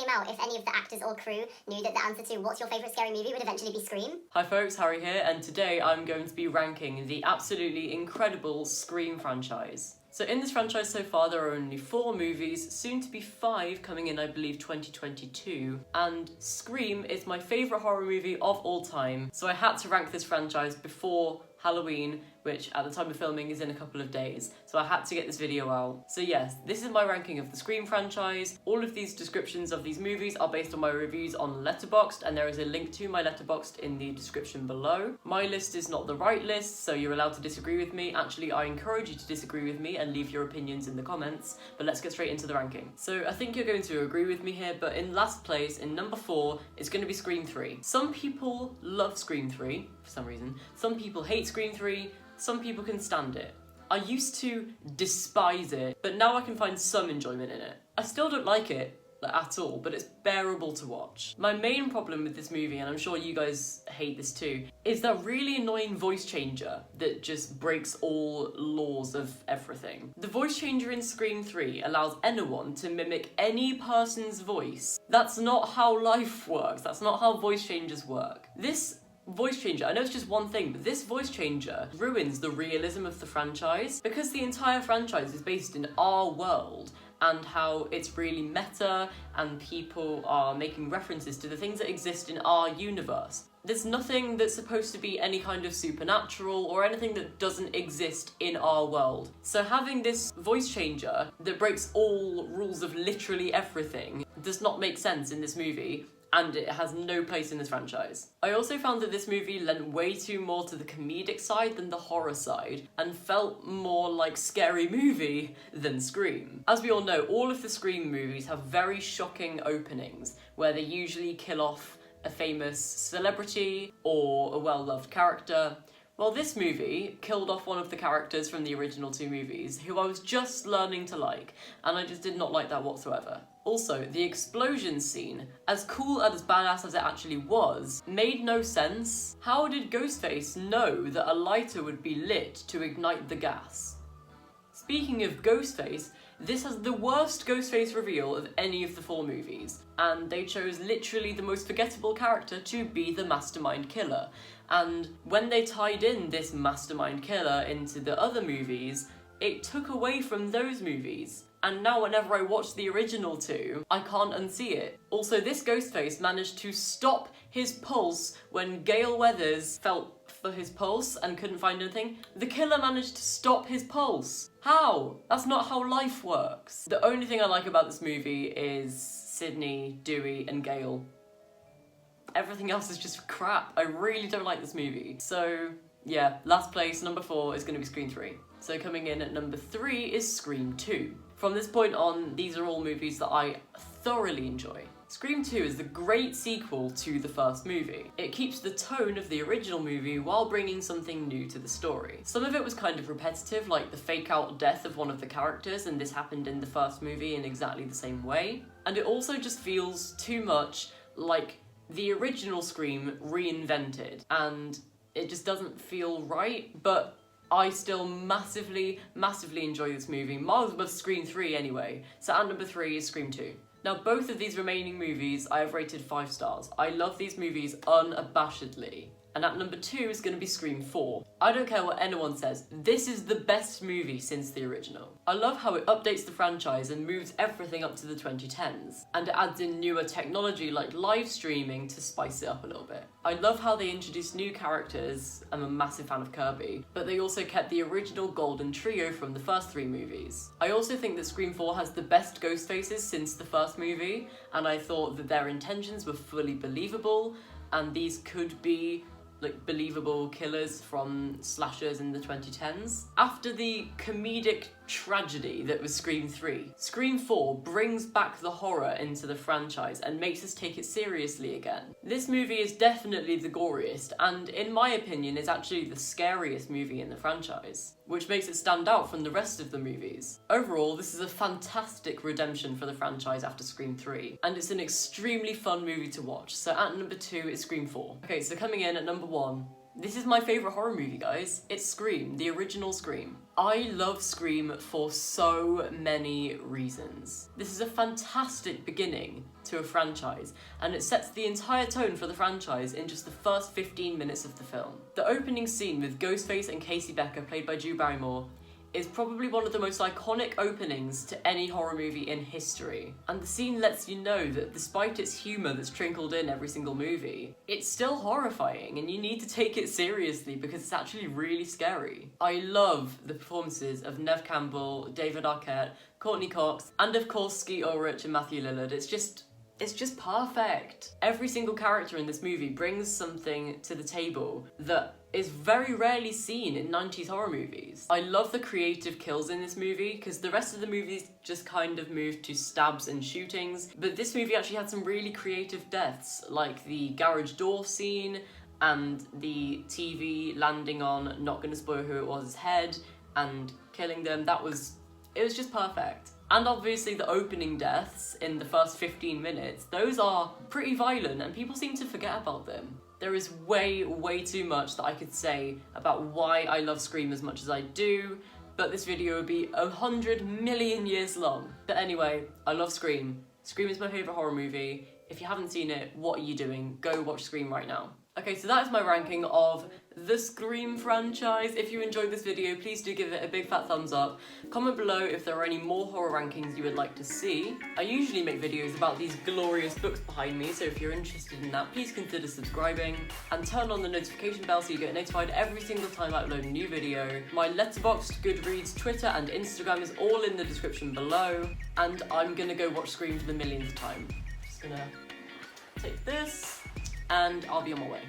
out if any of the actors or crew knew that the answer to what's your favourite scary movie would eventually be Scream. Hi folks, Harry here, and today I'm going to be ranking the absolutely incredible Scream franchise. So in this franchise so far there are only 4 movies, soon to be 5 coming in I believe 2022, and Scream is my favourite horror movie of all time, so I had to rank this franchise before Halloween, which at the time of filming is in a couple of days, so I had to get this video out. So yes, this is my ranking of the Scream franchise. All of these descriptions of these movies are based on my reviews on Letterboxd, and there is a link to my Letterboxd in the description below. My list is not the right list, so you're allowed to disagree with me. Actually, I encourage you to disagree with me and leave your opinions in the comments, but let's get straight into the ranking. So I think you're going to agree with me here, but in last place, in number 4, is going to be Scream 3. Some people love Scream 3, for some reason. Some people hate Scream 3, some people can stand it. I used to despise it, but now I can find some enjoyment in it. I still don't like it, at all, but it's bearable to watch. My main problem with this movie, and I'm sure you guys hate this too, is that really annoying voice changer that just breaks all laws of everything. The voice changer in Scream 3 allows anyone to mimic any person's voice. That's not how life works, that's not how voice changers work. This voice changer, I know it's just one thing, but this voice changer ruins the realism of the franchise because the entire franchise is based in our world and how it's really meta and people are making references to the things that exist in our universe. There's nothing that's supposed to be any kind of supernatural or anything that doesn't exist in our world. So having this voice changer that breaks all rules of literally everything does not make sense in this movie, and it has no place in this franchise. I also found that this movie lent way too more to the comedic side than the horror side, and felt more like Scary Movie than Scream. As we all know, all of the Scream movies have very shocking openings, where they usually kill off a famous celebrity or a well-loved character. Well, this movie killed off one of the characters from the original 2 movies, who I was just learning to like, and I just did not like that whatsoever. Also, the explosion scene, as cool and as badass as it actually was, made no sense. How did Ghostface know that a lighter would be lit to ignite the gas? Speaking of Ghostface, this has the worst Ghostface reveal of any of the 4 movies, and they chose literally the most forgettable character to be the mastermind killer. And when they tied in this mastermind killer into the other movies, it took away from those movies. And now whenever I watch the original 2, I can't unsee it. Also, this Ghostface managed to stop his pulse when Gale Weathers felt for his pulse and couldn't find anything. The killer managed to stop his pulse. How? That's not how life works. The only thing I like about this movie is Sydney, Dewey, and Gale. Everything else is just crap. I really don't like this movie. So yeah, last place, number 4, is gonna be Scream 3. So coming in at number 3 is Scream 2. From this point on, these are all movies that I thoroughly enjoy. Scream 2 is the great sequel to the first movie. It keeps the tone of the original movie while bringing something new to the story. Some of it was kind of repetitive, like the fake-out death of one of the characters, and this happened in the first movie in exactly the same way. And it also just feels too much like the original Scream reinvented, and it just doesn't feel right, but I still massively enjoy this movie, miles above Scream 3 anyway, so at number 3 is Scream 2. Now both of these remaining movies I have rated 5 stars. I love these movies unabashedly. And at number 2 is going to be Scream 4. I don't care what anyone says, this is the best movie since the original. I love how it updates the franchise and moves everything up to the 2010s, and it adds in newer technology like live streaming to spice it up a little bit. I love how they introduced new characters. I'm a massive fan of Kirby, but they also kept the original golden trio from the first 3 movies. I also think that Scream 4 has the best ghost faces since the first movie, and I thought that their intentions were fully believable, and these could be like believable killers from slashers in the 2010s. After the comedic tragedy that was Scream 3, Scream 4 brings back the horror into the franchise and makes us take it seriously again. This movie is definitely the goriest, and in my opinion is actually the scariest movie in the franchise, which makes it stand out from the rest of the movies. Overall, this is a fantastic redemption for the franchise after Scream 3, and it's an extremely fun movie to watch, so at number 2 is Scream 4. Okay, so coming in at number 1, This is my favourite horror movie, guys. It's Scream, the original Scream. I love Scream for so many reasons. This is a fantastic beginning to a franchise, and it sets the entire tone for the franchise in just the first 15 minutes of the film. The opening scene with Ghostface and Casey Becker, played by Drew Barrymore, is probably one of the most iconic openings to any horror movie in history. And the scene lets you know that despite its humour that's trickled in every single movie, it's still horrifying and you need to take it seriously because it's actually really scary. I love the performances of Neve Campbell, David Arquette, Courtney Cox, and of course Skeet Ulrich and Matthew Lillard. It's just perfect. Every single character in this movie brings something to the table that is very rarely seen in 90s horror movies. I love the creative kills in this movie because the rest of the movies just kind of moved to stabs and shootings, but this movie actually had some really creative deaths, like the garage door scene and the TV landing on, not gonna spoil who it was, head and killing them. It was just perfect. And obviously the opening deaths in the first 15 minutes, those are pretty violent and people seem to forget about them. There is way, way too much that I could say about why I love Scream as much as I do, but this video would be 100 million years long. But anyway, I love Scream. Scream is my favourite horror movie. If you haven't seen it, what are you doing? Go watch Scream right now. Okay, so that is my ranking of the Scream franchise. If you enjoyed this video, please do give it a big fat thumbs up. Comment below if there are any more horror rankings you would like to see. I usually make videos about these glorious books behind me, so if you're interested in that, please consider subscribing and turn on the notification bell so you get notified every single time I upload a new video. My Letterboxd, Goodreads, Twitter and Instagram is all in the description below, and I'm gonna go watch Scream for the millionth time. Just gonna take this and I'll be on my way.